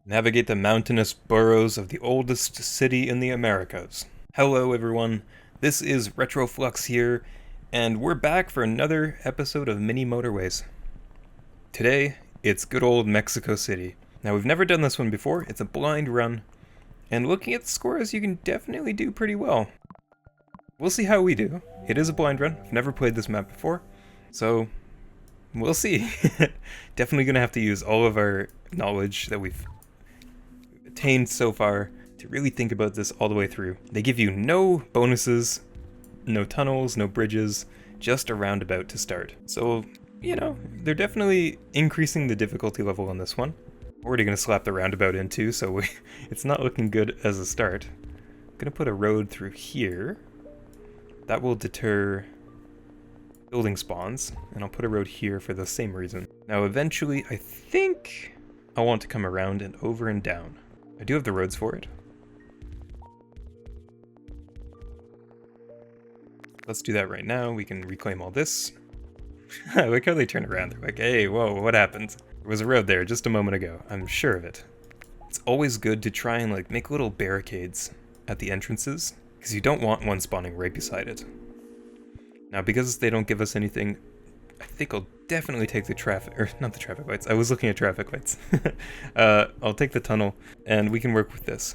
Navigate the mountainous burrows of the oldest city in the Americas. Hello, everyone. This is Retroflux here, and we're back for another episode of Mini Motorways. Today, it's good old Mexico City. Now, we've never done this one before. It's a blind run, and looking at the scores, you can definitely do pretty well. We'll see how we do. It is a blind run. I've never played this map before, so we'll see. Definitely gonna have to use all of our knowledge that we've attained so far to really think about this all the way through. They give you no bonuses, no tunnels, no bridges, just a roundabout to start. So, they're definitely increasing the difficulty level on this one. Already gonna slap the roundabout in too, so it's not looking good as a start. I'm gonna put a road through here. That will deter building spawns, and I'll put a road here for the same reason. Now eventually, I think I want to come around and over and down. I do have the roads for it. Let's do that right now. We can reclaim all this. I like how they turn around. They're like, hey, whoa, what happened? There was a road there just a moment ago. I'm sure of it. It's always good to try and make little barricades at the entrances, because you don't want one spawning right beside it. Now, because they don't give us anything, I think I'll definitely take the traffic, or not the traffic lights. I was looking at traffic lights. I'll take the tunnel, and we can work with this.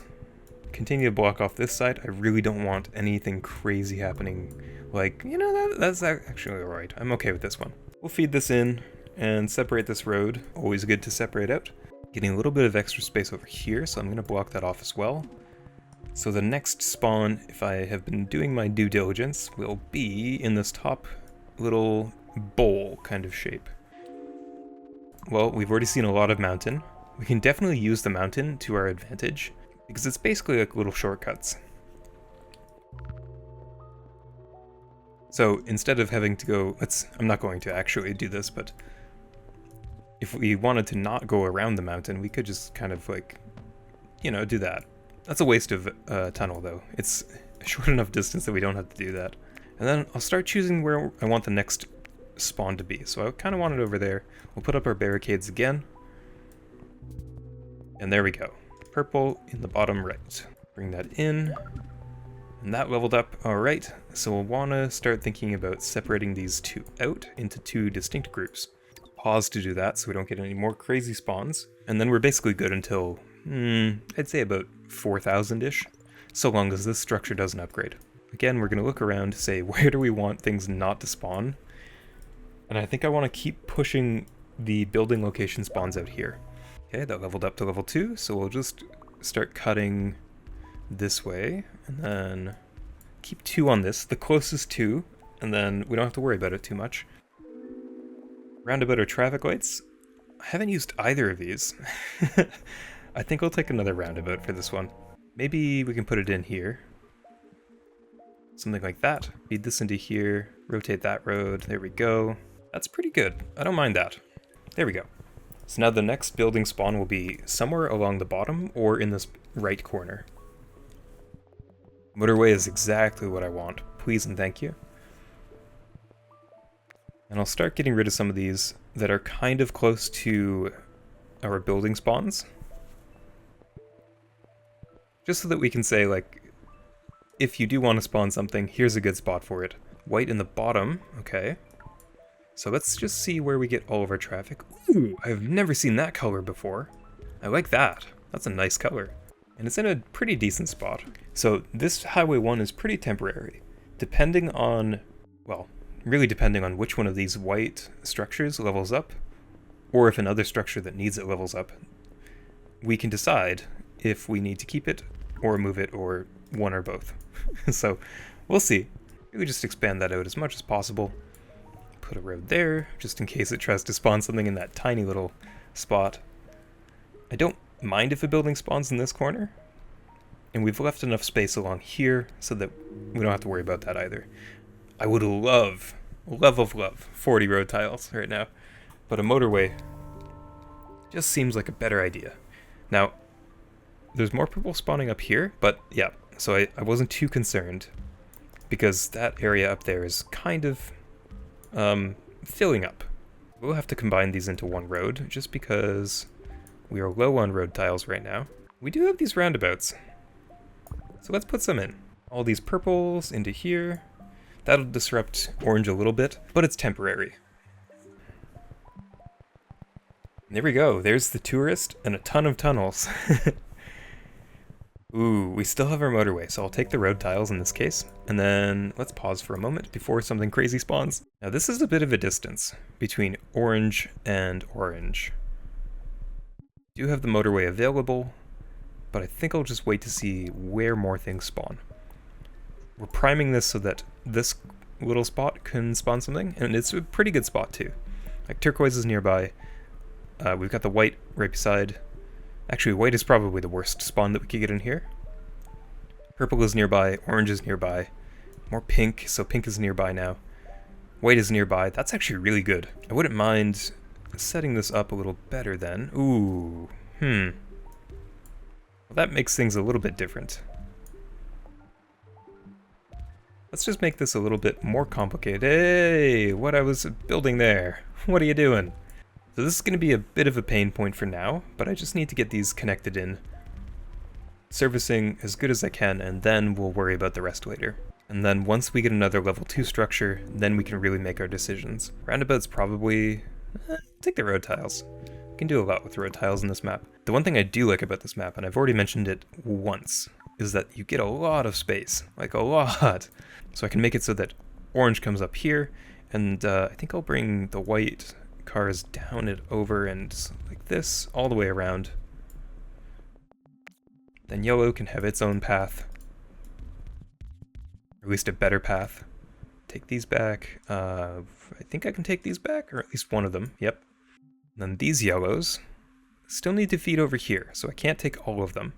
Continue to block off this side. I really don't want anything crazy happening. That's actually alright. I'm okay with this one. We'll feed this in and separate this road. Always good to separate out. Getting a little bit of extra space over here, so I'm going to block that off as well. So the next spawn, if I have been doing my due diligence, will be in this top little bowl kind of shape. Well, we've already seen a lot of mountain. We can definitely use the mountain to our advantage, because it's basically like little shortcuts. So instead of having to go, I'm not going to actually do this, but if we wanted to not go around the mountain, we could just kind of do that. That's a waste of tunnel though. It's a short enough distance that we don't have to do that. And then I'll start choosing where I want the next spawn to be. So I kind of want it over there. We'll put up our barricades again. And there we go. Purple in the bottom right. Bring that in. And that leveled up. Alright, so we'll want to start thinking about separating these two out into two distinct groups. Pause to do that so we don't get any more crazy spawns. And then we're basically good until, I'd say about 4,000-ish, so long as this structure doesn't upgrade. Again, we're going to look around to say, where do we want things not to spawn? And I think I want to keep pushing the building location spawns out here. Okay, that leveled up to level 2, so we'll just start cutting this way, and then keep 2 on this, the closest 2, and then we don't have to worry about it too much. Roundabout or traffic lights? I haven't used either of these. I think I'll take another roundabout for this one. Maybe we can put it in here. Something like that. Feed this into here, rotate that road, there we go. That's pretty good. I don't mind that. There we go. So now the next building spawn will be somewhere along the bottom or in this right corner. Motorway is exactly what I want. Please and thank you. And I'll start getting rid of some of these that are kind of close to our building spawns. Just so that we can say, if you do want to spawn something, here's a good spot for it. White in the bottom, okay. So let's just see where we get all of our traffic. Ooh, I've never seen that color before. I like that. That's a nice color. And it's in a pretty decent spot. So this Highway 1 is pretty temporary. Depending on, really depending on which one of these white structures levels up, or if another structure that needs it levels up, we can decide if we need to keep it, or move it, or one or both. So, we'll see. We just expand that out as much as possible. Put a road there, just in case it tries to spawn something in that tiny little spot. I don't mind if a building spawns in this corner, and we've left enough space along here so that we don't have to worry about that either. I would love 40 road tiles right now, but a motorway just seems like a better idea. Now, there's more purple spawning up here, but yeah, so I wasn't too concerned, because that area up there is kind of filling up. We'll have to combine these into one road, just because We are low on road tiles right now. We do have these roundabouts, so let's put some in. All these purples into here. That'll disrupt orange a little bit, but it's temporary. There we go, there's the tourist and a ton of tunnels. Ooh, we still have our motorway, so I'll take the road tiles in this case, and then let's pause for a moment before something crazy spawns. Now this is a bit of a distance between orange and orange. Do have the motorway available, but I think I'll just wait to see where more things spawn. We're priming this so that this little spot can spawn something, and it's a pretty good spot too. Like turquoise is nearby, we've got the white right beside. Actually, white is probably the worst spawn that we could get in here. Purple is nearby, orange is nearby, more pink, so pink is nearby now. White is nearby, that's actually really good. I wouldn't mind setting this up a little better then. Ooh, Well, that makes things a little bit different. Let's just make this a little bit more complicated. Hey, what I was building there. What are you doing? So this is going to be a bit of a pain point for now, but I just need to get these connected in, servicing as good as I can, and then we'll worry about the rest later. And then once we get another level 2 structure, then we can really make our decisions. Roundabouts probably... take the road tiles. We can do a lot with road tiles in this map. The one thing I do like about this map, and I've already mentioned it once, is that you get a lot of space. Like, a lot. So I can make it so that orange comes up here, and I think I'll bring the white cars down it over and like this, all the way around. Then yellow can have its own path. Or at least a better path. Take these back. I think I can take these back, or at least one of them, yep. And then these yellows still need to feed over here, so I can't take all of them.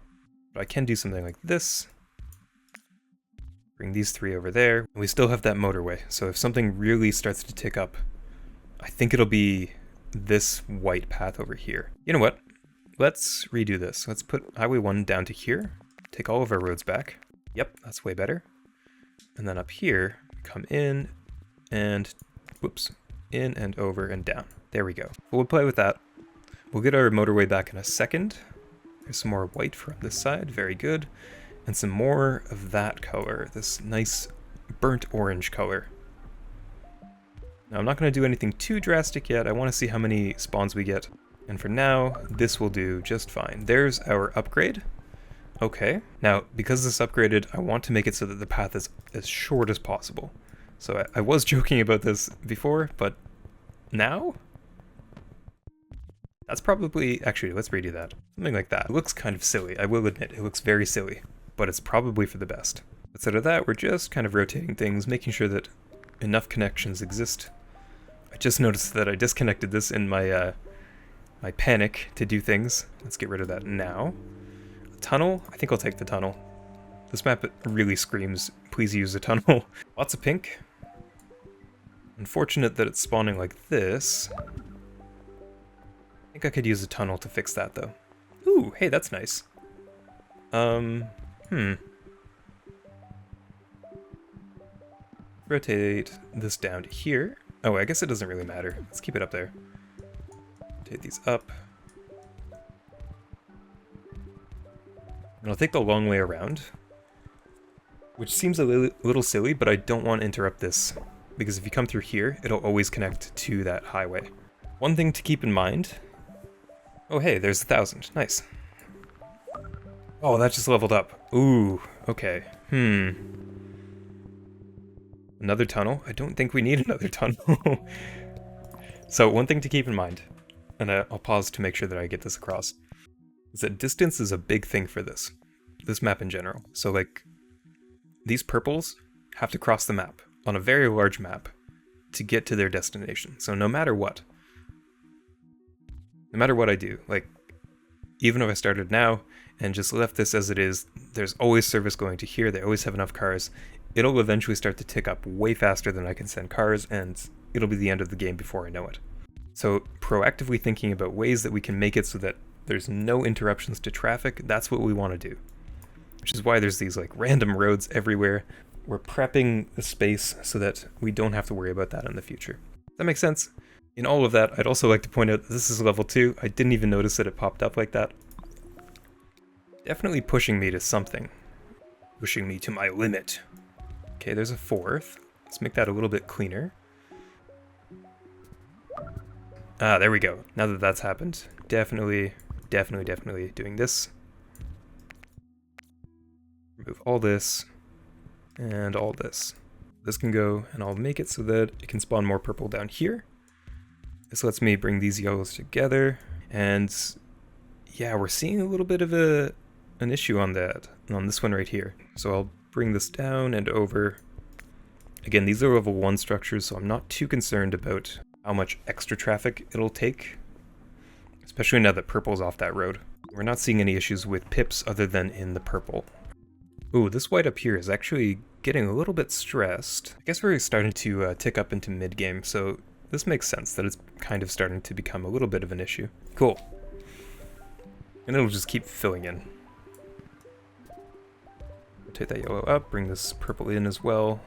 But I can do something like this. Bring these 3 over there. And we still have that motorway, so if something really starts to tick up, I think it'll be this white path over here. You know what? Let's redo this. Let's put Highway 1 down to here. Take all of our roads back. Yep, that's way better. And then up here, come in and, whoops, in and over and down. There we go. We'll play with that. We'll get our motorway back in a second. There's some more white from this side, very good. And some more of that color, this nice burnt orange color. Now I'm not going to do anything too drastic yet, I want to see how many spawns we get. And for now, this will do just fine. There's our upgrade. Okay, now because this upgraded, I want to make it so that the path is as short as possible. So I was joking about this before, but now? That's probably, actually let's redo that. Something like that. It looks kind of silly, I will admit, it looks very silly, but it's probably for the best. Instead of that, we're just kind of rotating things, making sure that enough connections exist. I just noticed that I disconnected this in my my panic to do things. Let's get rid of that now. A tunnel? I think I'll take the tunnel. This map really screams, please use a tunnel. Lots of pink. Unfortunate that it's spawning like this. I think I could use a tunnel to fix that though. Ooh, hey, that's nice. Rotate this down to here. Oh, I guess it doesn't really matter. Let's keep it up there. Rotate these up. And I'll take the long way around, which seems a little silly, but I don't want to interrupt this, because if you come through here, it'll always connect to that highway. One thing to keep in mind... Oh hey, there's 1,000. Nice. Oh, that just leveled up. Ooh, okay. Another tunnel? I don't think we need another tunnel. So one thing to keep in mind, and I'll pause to make sure that I get this across, is that distance is a big thing for this map in general. So like, these purples have to cross the map on a very large map to get to their destination. So no matter what I do, like, even if I started now and just left this as it is, there's always service going to here, they always have enough cars. It'll eventually start to tick up way faster than I can send cars, and it'll be the end of the game before I know it. So proactively thinking about ways that we can make it so that there's no interruptions to traffic, that's what we want to do. Which is why there's these like random roads everywhere. We're prepping the space so that we don't have to worry about that in the future. Does that make sense? In all of that, I'd also like to point out that this is level 2. I didn't even notice that it popped up like that. Definitely pushing me to something. Pushing me to my limit. Okay, there's a 4th. Let's make that a little bit cleaner. Ah, there we go. Now that that's happened, definitely doing this. Remove all this and all this. This can go, and I'll make it so that it can spawn more purple down here. This lets me bring these yellows together, and yeah, we're seeing a little bit of an issue on this one right here. So I'll bring this down and over. Again, these are level 1 structures, so I'm not too concerned about how much extra traffic it'll take, especially now that purple's off that road. We're not seeing any issues with pips other than in the purple. Ooh, this white up here is actually getting a little bit stressed. I guess we're starting to tick up into mid-game, so this makes sense that it's kind of starting to become a little bit of an issue. Cool. And it'll just keep filling in. Rotate that yellow up, bring this purple in as well.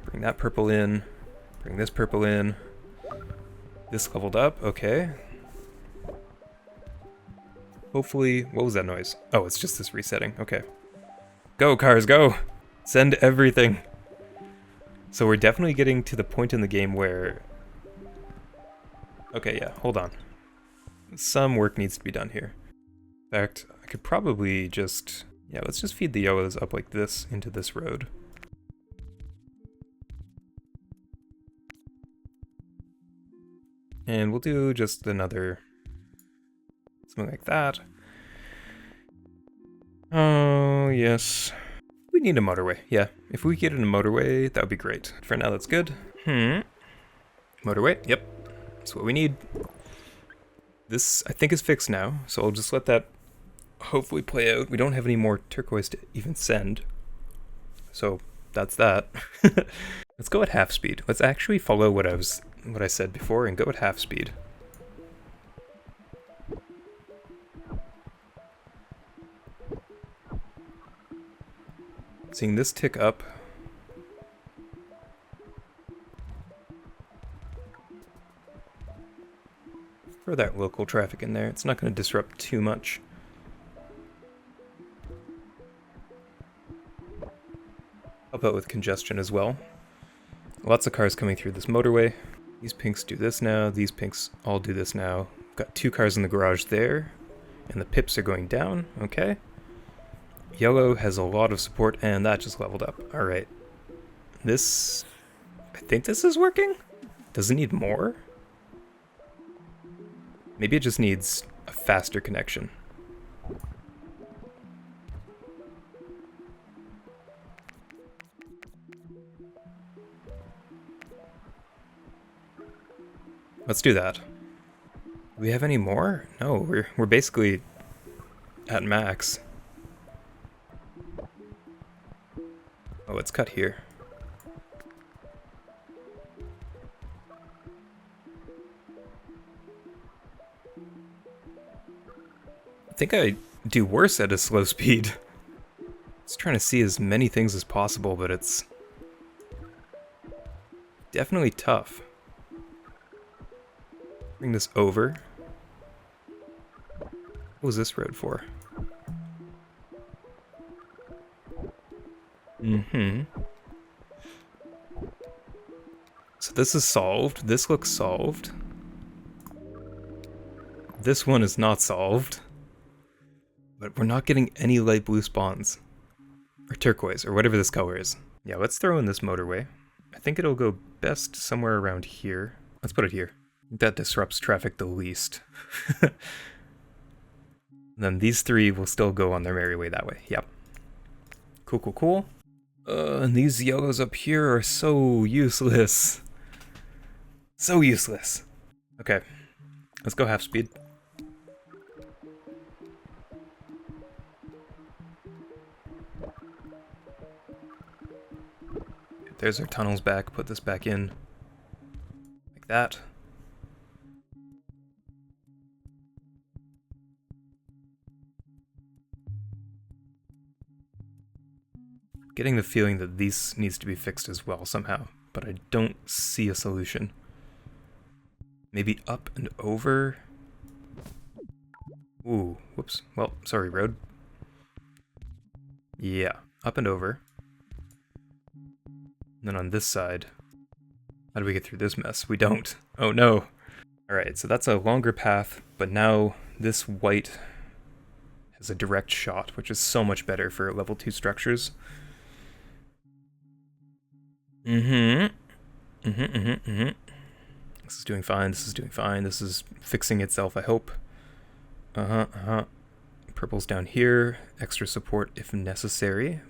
Bring that purple in. Bring this purple in. This leveled up, okay. Hopefully, what was that noise? Oh, it's just this resetting, okay. Go, cars, go! Send everything! So we're definitely getting to the point in the game where... Okay, yeah, hold on. Some work needs to be done here. In fact, I could probably just... Yeah, let's just feed the yellows up like this into this road. And we'll do just another... something like that. Oh, yes. We need a motorway, yeah. If we get in a motorway, that would be great. For now, that's good. Motorway, yep. That's what we need. This, I think, is fixed now, so I'll just let that hopefully play out. We don't have any more turquoise to even send. So, that's that. Let's go at half speed. Let's actually follow what I said before and go at half speed. Seeing this tick up. Throw that local traffic in there. It's not going to disrupt too much. Help out with congestion as well. Lots of cars coming through this motorway. These pinks do this now. These pinks all do this now. Got 2 cars in the garage there. And the pips are going down. Okay. Yellow has a lot of support, and that just leveled up. Alright. This... I think this is working? Does it need more? Maybe it just needs a faster connection. Let's do that. Do we have any more? No, we're basically at max. Oh, it's cut here. I think I do worse at a slow speed. Just trying to see as many things as possible, but it's definitely tough. Bring this over. What was this road for? So this is solved. This looks solved. This one is not solved. But we're not getting any light blue spawns. Or turquoise, or whatever this color is. Yeah, let's throw in this motorway. I think it'll go best somewhere around here. Let's put it here. That disrupts traffic the least. And then these 3 will still go on their merry way that way. Yep. Cool, cool, cool. And these yellows up here are so useless. So useless. Okay. Let's go half speed. There's our tunnels back. Put this back in. Like that. Getting the feeling that this needs to be fixed as well somehow, but I don't see a solution. Maybe up and over. Ooh, whoops. Well, sorry, road. Yeah, up and over. And then on this side, how do we get through this mess? We don't. Oh no. Alright, so that's a longer path, but now this white has a direct shot, which is so much better for level 2 structures. This is doing fine, this is doing fine, this is fixing itself, I hope. Purple's down here, extra support if necessary.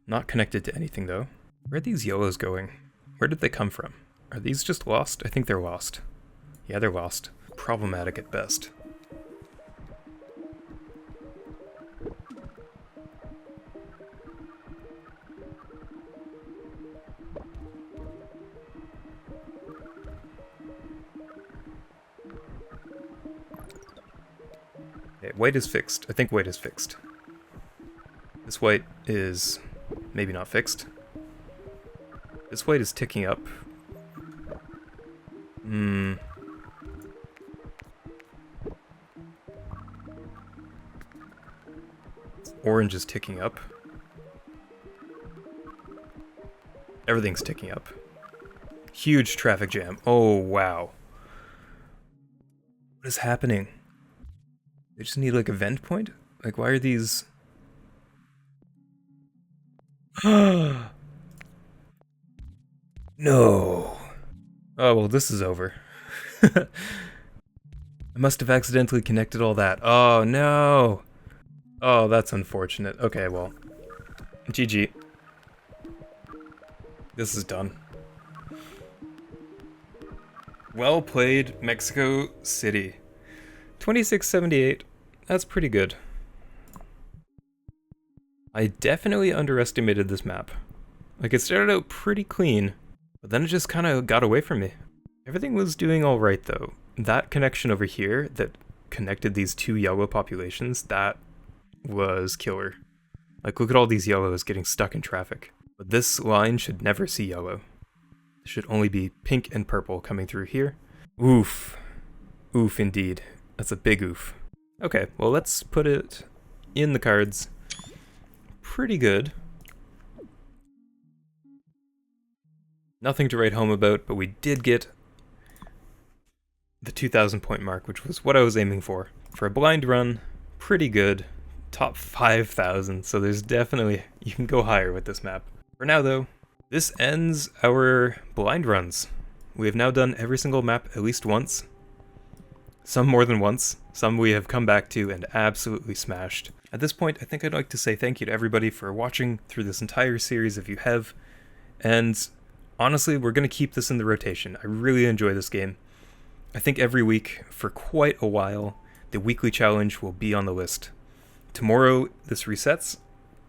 Not connected to anything though. Where are these yellows going? Where did they come from? Are these just lost? I think they're lost. Yeah, they're lost. Problematic at best. Okay, white is fixed. I think white is fixed. This white is maybe not fixed. This white is ticking up. Orange is ticking up. Everything's ticking up. Huge traffic jam. Oh, wow. What is happening? They just need like a vent point? Like, why are these... No! Oh, well, this is over. I must have accidentally connected all that. Oh, no! Oh, that's unfortunate. Okay, well. GG. This is done. Well played, Mexico City. 2678. That's pretty good. I definitely underestimated this map. Like, it started out pretty clean, but then it just kind of got away from me. Everything was doing alright, though. That connection over here that connected these two yellow populations, that was killer. Like, look at all these yellows getting stuck in traffic. But this line should never see yellow. It should only be pink and purple coming through here. Oof. Oof, indeed. That's a big oof. Okay, well, let's put it in the cards. Pretty good. Nothing to write home about, but we did get the 2,000 point mark, which was what I was aiming for. For a blind run, pretty good. Top 5,000, so there's definitely, you can go higher with this map. For now though, this ends our blind runs. We have now done every single map at least once. Some more than once, some we have come back to and absolutely smashed. At this point, I think I'd like to say thank you to everybody for watching through this entire series if you have, and honestly, we're going to keep this in the rotation. I really enjoy this game. I think every week, for quite a while, the weekly challenge will be on the list. Tomorrow, this resets,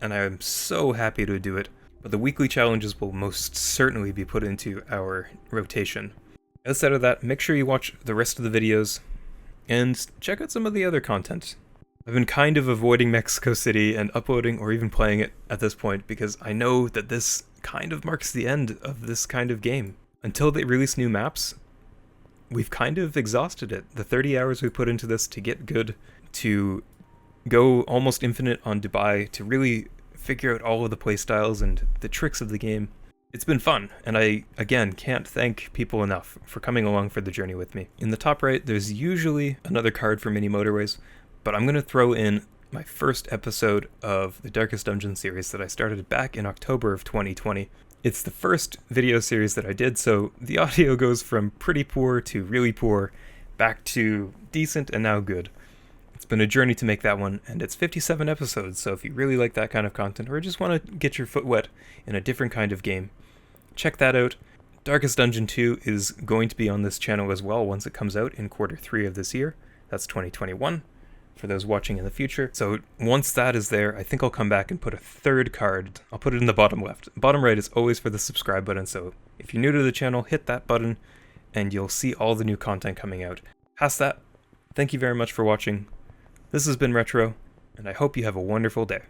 and I am so happy to do it, but the weekly challenges will most certainly be put into our rotation. Outside of that, make sure you watch the rest of the videos, and check out some of the other content. I've been kind of avoiding Mexico City and uploading or even playing it at this point because I know that this kind of marks the end of this kind of game. Until they release new maps, we've kind of exhausted it. The 30 hours we put into this to get good, to go almost infinite on Dubai, to really figure out all of the playstyles and the tricks of the game. It's been fun, and I, again, can't thank people enough for coming along for the journey with me. In the top right, there's usually another card for Mini Motorways, but I'm going to throw in my first episode of the Darkest Dungeon series that I started back in October of 2020. It's the first video series that I did, so the audio goes from pretty poor to really poor, back to decent and now good. It's been a journey to make that one, and it's 57 episodes, so if you really like that kind of content, or just want to get your foot wet in a different kind of game, check that out. Darkest Dungeon 2 is going to be on this channel as well once it comes out in Q3 of this year. That's 2021, for those watching in the future. So once that is there, I think I'll come back and put a third card. I'll put it in the bottom left. Bottom right is always for the subscribe button, so if you're new to the channel, hit that button, and you'll see all the new content coming out. Past that, thank you very much for watching. This has been Retro, and I hope you have a wonderful day.